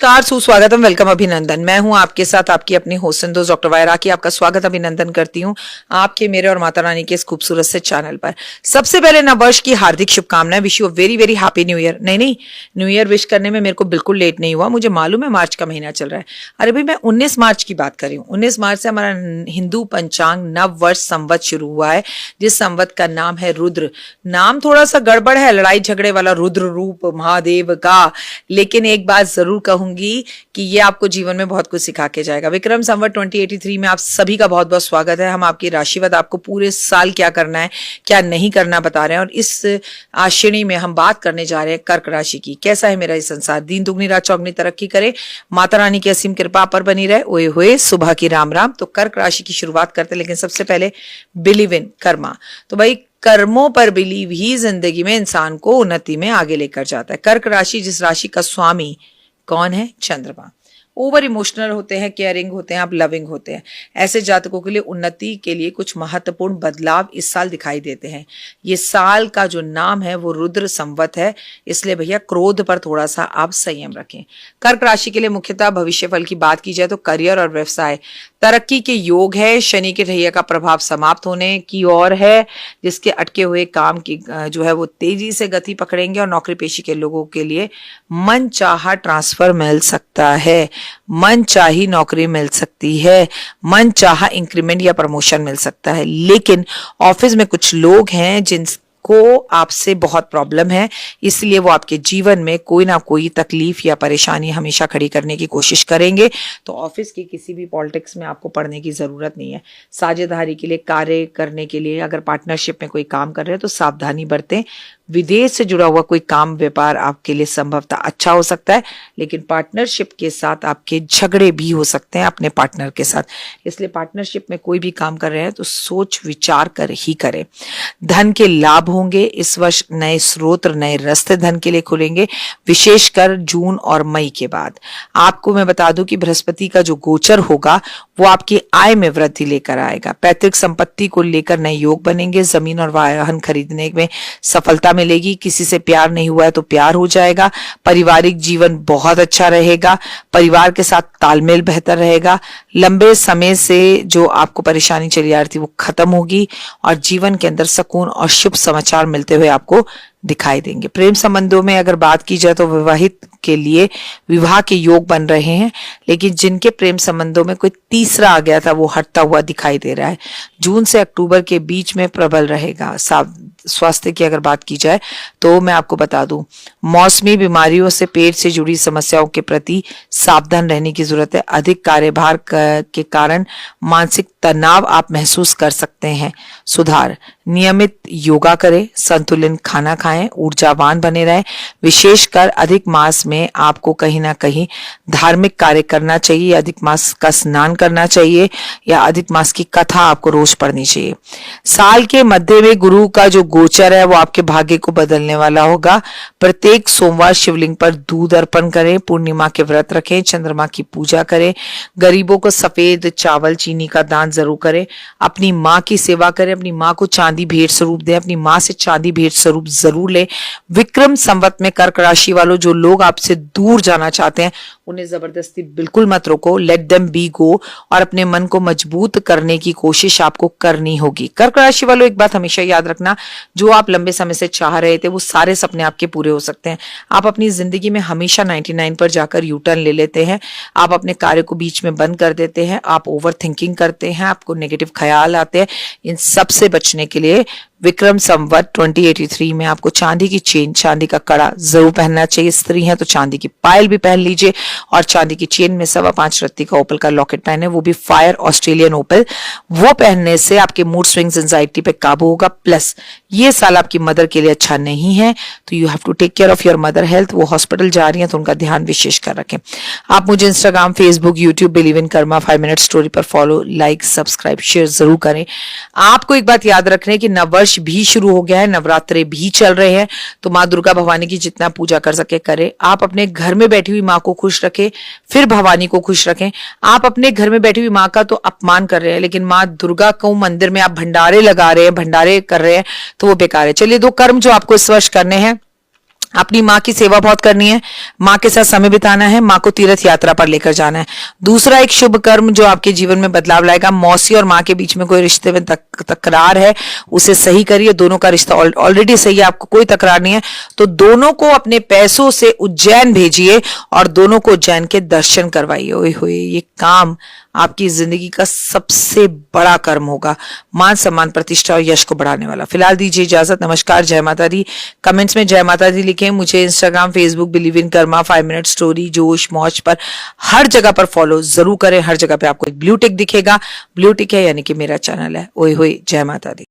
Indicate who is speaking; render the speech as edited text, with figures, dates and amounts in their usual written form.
Speaker 1: नमस्कार, सुस्वागतम, वेलकम, अभिनंदन। मैं हूं आपके साथ आपकी अपनी होस्ट दोस्त डॉक्टर वायरा की आपका स्वागत अभिनंदन करती हूं आपके, मेरे और माता रानी के इस खूबसूरत से चैनल पर। सबसे पहले नववर्ष की हार्दिक शुभकामनाएं। Wish you very very happy new year. नहीं, न्यू ईयर विश करने में मेरे को बिल्कुल लेट नहीं हुआ, मुझे मालूम है मार्च का महीना चल रहा है। अरे भाई, मैं 19 मार्च की बात कर रही हूँ। 19 मार्च से हमारा हिंदू पंचांग नव वर्ष संवत शुरू हुआ है, जिस संवत का नाम है रुद्र। नाम थोड़ा सा गड़बड़ है, लड़ाई झगड़े वाला रुद्र रूप महादेव का, लेकिन एक बात जरूर कहूंगी कि ये आपको जीवन में बहुत कुछ सिखा के जाएगा। विक्रम संवत 2083 में आप सभी का बहुत बहुत स्वागत है। हम आपकी राशिवत, आपको पूरे साल क्या करना है क्या नहीं करना बता रहे हैं, और इस श्रेणी में हम बात करने जा रहे हैं कर्क राशि की। कैसा है मेरा ये संसार, दिन दुगनी रात चौगनी तरक्की करे, माता रानी की असीम कृपा पर बनी रहे। ओए होए, सुबह की राम राम। तो कर्क राशि की शुरुआत करते, लेकिन सबसे पहले बिलीव इन कर्मा। तो भाई, कर्मों पर बिलीव ही जिंदगी में इंसान को उन्नति में आगे लेकर जाता है। कर्क राशि, जिस राशि का स्वामी कौन है? चंद्रमा। ओवर इमोशनल होते हैं, केयरिंग होते हैं, आप लविंग होते हैं। ऐसे जातकों के लिए उन्नति के लिए कुछ महत्वपूर्ण बदलाव इस साल दिखाई देते हैं। ये साल का जो नाम है वो रुद्र संवत है, इसलिए भैया क्रोध पर थोड़ा सा आप संयम रखें। कर्क राशि के लिए मुख्यतः भविष्य फल की बात की जाए तो करियर और व्यवसाय तरक्की के योग है। शनि के ढैया का प्रभाव समाप्त होने की ओर है, जिसके अटके हुए काम की जो है वो तेजी से गति पकड़ेंगे, और नौकरी पेशी के लोगों के लिए मन चाहा ट्रांसफर मिल सकता है, मन चाही नौकरी मिल सकती है, मन चाहा इंक्रीमेंट या प्रमोशन मिल सकता है। लेकिन ऑफिस में कुछ लोग हैं जिनको आपसे बहुत प्रॉब्लम है, इसलिए वो आपके जीवन में कोई ना कोई तकलीफ या परेशानी हमेशा खड़ी करने की कोशिश करेंगे। तो ऑफिस की किसी भी पॉलिटिक्स में आपको पढ़ने की जरूरत नहीं है। साझेदारी के लिए, कार्य करने के लिए, अगर पार्टनरशिप में कोई काम कर रहे हैं तो सावधानी बरतें। विदेश से जुड़ा हुआ कोई काम व्यापार आपके लिए संभवतः अच्छा हो सकता है, लेकिन पार्टनरशिप के साथ आपके झगड़े भी हो सकते हैं अपने पार्टनर के साथ, इसलिए पार्टनरशिप में कोई भी काम कर रहे हैं तो सोच विचार कर ही करें। धन के लाभ होंगे इस वर्ष, नए स्रोत, नए रास्ते धन के लिए खुलेंगे, विशेषकर जून और मई के बाद। आपको मैं बता दूं कि बृहस्पति का जो गोचर होगा वो आपकी आय में वृद्धि लेकर आएगा। पैतृक संपत्ति को लेकर नए योग बनेंगे, जमीन और वाहन खरीदने में सफलता मिलेगी। किसी से प्यार नहीं हुआ है तो प्यार हो जाएगा। पारिवारिक जीवन बहुत अच्छा रहेगा, परिवार के साथ तालमेल बेहतर रहेगा। लंबे समय से जो आपको परेशानी चली आ रही थी वो खत्म होगी, और जीवन के अंदर सुकून और शुभ समाचार मिलते हुए आपको दिखाई देंगे। प्रेम संबंधों में अगर बात की जाए तो विवाहित के लिए विवाह के योग बन रहे हैं, लेकिन जिनके प्रेम संबंधों में कोई तीसरा आ गया था वो हटता हुआ दिखाई दे रहा है। जून से अक्टूबर के बीच में प्रबल रहेगा। स्वास्थ्य की अगर बात की जाए तो मैं आपको बता दूं, मौसमी बीमारियों से, पेट से जुड़ी समस्याओं के प्रति सावधान रहने की जरूरत है। अधिक कार्यभार के कारण मानसिक तनाव आप महसूस कर सकते हैं। सुधार, नियमित योगा करें, संतुलित खाना खाएं, ऊर्जावान बने रहें। विशेषकर अधिक मास में आपको कहीं ना कहीं धार्मिक कार्य करना चाहिए, अधिक मास का स्नान करना चाहिए, या अधिक मास की कथा आपको रोज पढ़नी चाहिए। साल के मध्य में गुरु का जो गोचर है वो आपके भाग्य को बदलने वाला होगा। प्रत्येक सोमवार शिवलिंग पर दूध अर्पण करें, पूर्णिमा के व्रत रखें, चंद्रमा की पूजा करें, गरीबों को सफेद चावल चीनी का दान जरूर करें, अपनी माँ की सेवा करें, अपनी माँ को चांदी भेंट स्वरूप दें, अपनी माँ से चांदी भेंट स्वरूप जरूर लें। विक्रम संवत में कर्क राशि वालों, जो लोग आपसे दूर जाना चाहते हैं उन्हें जबरदस्ती बिल्कुल मत रोको, लेट देम बी गो, और अपने मन को मजबूत करने की कोशिश आपको करनी होगी। कर्क राशि वालों, एक बात हमेशा याद रखना, जो आप लंबे समय से चाह रहे थे वो सारे सपने आपके पूरे हो सकते हैं। आप अपनी जिंदगी में हमेशा 99 पर जाकर यू टर्न ले लेते हैं, आप अपने कार्य को बीच में बंद कर देते हैं, आप ओवर थिंकिंग करते हैं, आपको नेगेटिव ख्याल आते हैं। इन सब से बचने के लिए विक्रम संवत 2083 में आपको चांदी की चेन, चांदी का कड़ा जरूर पहनना चाहिए। स्त्री हैं तो चांदी की पायल भी पहन लीजिए, और चांदी की चेन में 5.25 रत्ती का ओपल का लॉकेट पहने, वो भी फायर ऑस्ट्रेलियन ओपल। वो पहनने से आपके मूड स्विंग्स, एंजाइटी पे काबू होगा। प्लस ये साल आपकी मदर के लिए अच्छा नहीं है, तो you have to take care of your mother health. वो हॉस्पिटल जा रही हैं तो उनका ध्यान विशेष कर रखें। आप मुझे Instagram, Facebook, YouTube, believe in Karma 5 minute story पर फॉलो, लाइक, सब्सक्राइब, शेयर जरूर करें। आपको एक बात याद रखने की नववर्ष भी शुरू हो गया है, नवरात्रे भी चल रहे हैं, तो माँ दुर्गा भवानी की जितना पूजा कर सके करें। आप अपने घर में बैठी हुई माँ को खुश रखें, फिर भवानी को खुश रखें। आप अपने घर में बैठी हुई माँ का तो अपमान कर रहे हैं, लेकिन माँ दुर्गा को मंदिर में आप भंडारे लगा रहे हैं, भंडारे कर रहे हैं, तो वो बेकार है। चलिए, 2 कर्म जो आपको इस वर्ष करने हैं, अपनी माँ की सेवा बहुत करनी है, माँ के साथ समय बिताना है, माँ को तीर्थ यात्रा पर लेकर जाना है। दूसरा एक शुभ कर्म जो आपके जीवन में बदलाव लाएगा, मौसी और माँ के बीच में कोई रिश्ते में तकरार है, उसे सही करिए। दोनों का रिश्ता ऑलरेडी सही है, आपको कोई तकरार नहीं है, तो दोनों को अपने पैसों से उज्जैन भेजिए और दोनों को उज्जैन के दर्शन करवाइए। ओए होए, ये काम आपकी जिंदगी का सबसे बड़ा कर्म होगा, मान सम्मान प्रतिष्ठा और यश को बढ़ाने वाला। फिलहाल दीजिए इजाजत, नमस्कार, जय माता दी। कमेंट्स में जय माता दी लिखें। मुझे Instagram, Facebook, believe in Karma, 5 minute story, जोश, मौज पर हर जगह पर फॉलो जरूर करें। हर जगह पे आपको एक ब्लू टिक दिखेगा, ब्लू टिक है यानी कि मेरा चैनल है। ओए होए, जय माता दी।